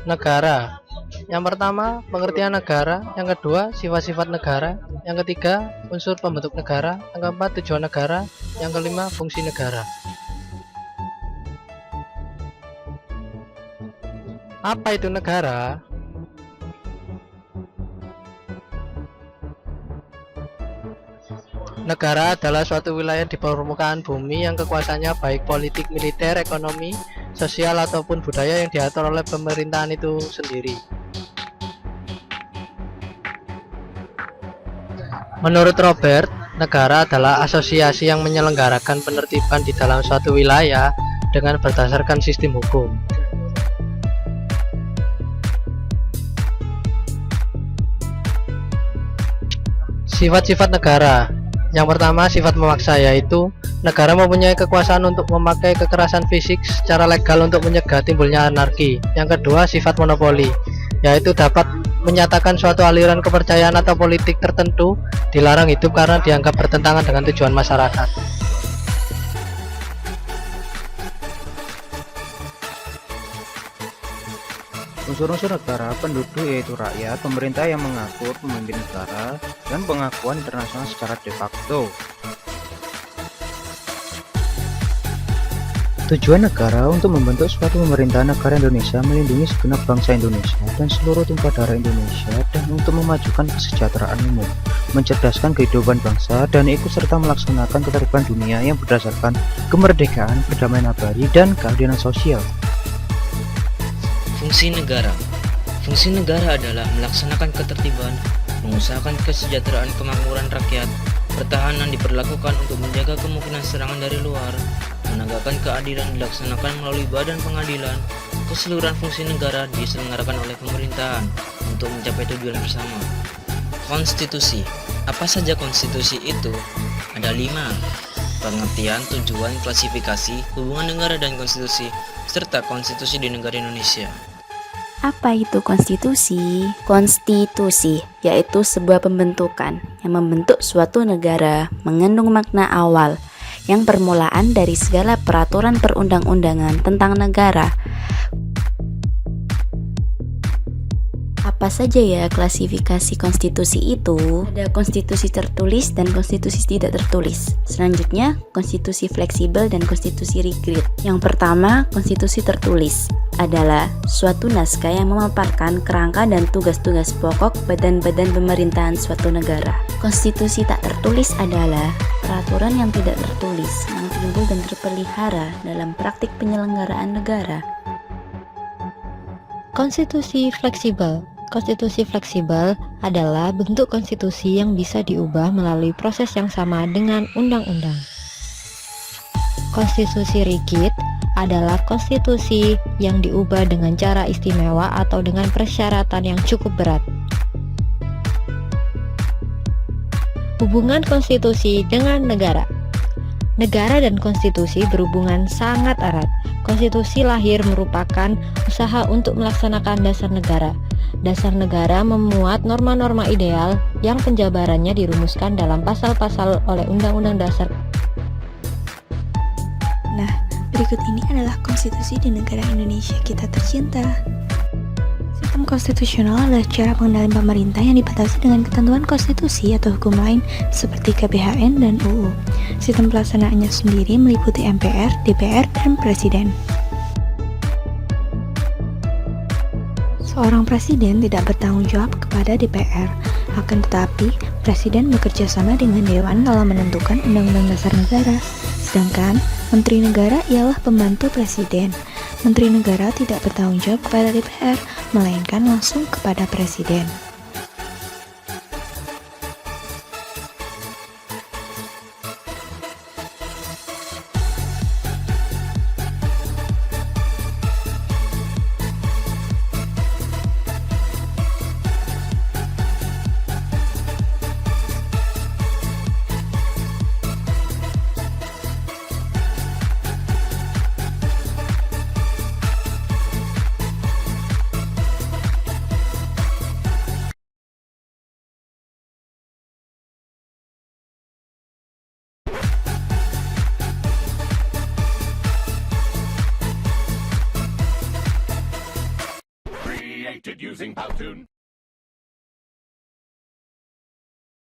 Negara. Yang pertama, pengertian negara. Yang kedua, sifat-sifat negara. Yang ketiga, unsur pembentuk negara. Yang keempat, tujuan negara. Yang kelima, fungsi negara. Apa itu negara? Negara adalah suatu wilayah di permukaan bumi yang kekuasaannya baik politik, militer, ekonomi, sosial, ataupun budaya yang diatur oleh pemerintahan itu sendiri. Menurut Robert, negara adalah asosiasi yang menyelenggarakan penertiban di dalam suatu wilayah dengan berdasarkan sistem hukum. Sifat-sifat negara. Yang pertama, sifat memaksa, yaitu negara mempunyai kekuasaan untuk memakai kekerasan fisik secara legal untuk mencegah timbulnya anarki. Yang kedua, sifat monopoli, yaitu dapat menyatakan suatu aliran kepercayaan atau politik tertentu dilarang hidup karena dianggap bertentangan dengan tujuan masyarakat. Unsur-unsur negara penduduk yaitu rakyat, pemerintah yang mengatur, pemimpin negara, dan pengakuan internasional secara de facto. Tujuan negara untuk membentuk suatu pemerintahan negara Indonesia melindungi segenap bangsa Indonesia dan seluruh tumpah darah Indonesia dan untuk memajukan kesejahteraan umum, mencerdaskan kehidupan bangsa, dan ikut serta melaksanakan ketertiban dunia yang berdasarkan kemerdekaan, perdamaian abadi, dan keadilan sosial. Fungsi negara. Fungsi negara adalah melaksanakan ketertiban, mengusahakan kesejahteraan kemakmuran rakyat, pertahanan diperlakukan untuk menjaga kemungkinan serangan dari luar, menegakkan keadilan dilaksanakan melalui badan pengadilan. Keseluruhan fungsi negara diselenggarakan oleh pemerintahan untuk mencapai tujuan bersama. Konstitusi. Apa saja konstitusi itu? Ada 5. Pengertian, tujuan, klasifikasi, hubungan negara dan konstitusi, serta konstitusi di negara Indonesia. Apa itu konstitusi? Konstitusi yaitu sebuah pembentukan yang membentuk suatu negara, mengandung makna awal yang permulaan dari segala peraturan perundang-undangan tentang negara. Apa saja ya klasifikasi konstitusi itu? Ada konstitusi tertulis dan konstitusi tidak tertulis. Selanjutnya, konstitusi fleksibel dan konstitusi rigid. Yang pertama, konstitusi tertulis adalah suatu naskah yang memaparkan kerangka dan tugas-tugas pokok badan-badan pemerintahan suatu negara. Konstitusi tak tertulis adalah peraturan yang tidak tertulis yang timbul dan terpelihara dalam praktik penyelenggaraan negara. Konstitusi fleksibel. Konstitusi fleksibel adalah bentuk konstitusi yang bisa diubah melalui proses yang sama dengan undang-undang. Konstitusi rigid adalah konstitusi yang diubah dengan cara istimewa atau dengan persyaratan yang cukup berat. Hubungan konstitusi dengan negara. Negara dan konstitusi berhubungan sangat erat. Konstitusi lahir merupakan usaha untuk melaksanakan dasar negara. Dasar negara memuat norma-norma ideal yang penjabarannya dirumuskan dalam pasal-pasal oleh Undang-Undang Dasar. Nah, berikut ini adalah konstitusi di negara Indonesia kita tercinta. Sistem konstitusional adalah cara pengendalian pemerintah yang dibatasi dengan ketentuan konstitusi atau hukum lain seperti GBHN dan UU. Sistem pelaksanaannya sendiri meliputi MPR, DPR, dan Presiden. Seorang presiden tidak bertanggung jawab kepada DPR, akan tetapi presiden bekerja sama dengan dewan dalam menentukan undang-undang dasar negara. Sedangkan menteri negara ialah pembantu presiden. Menteri negara tidak bertanggung jawab kepada DPR, melainkan langsung kepada presiden. created using Powtoon.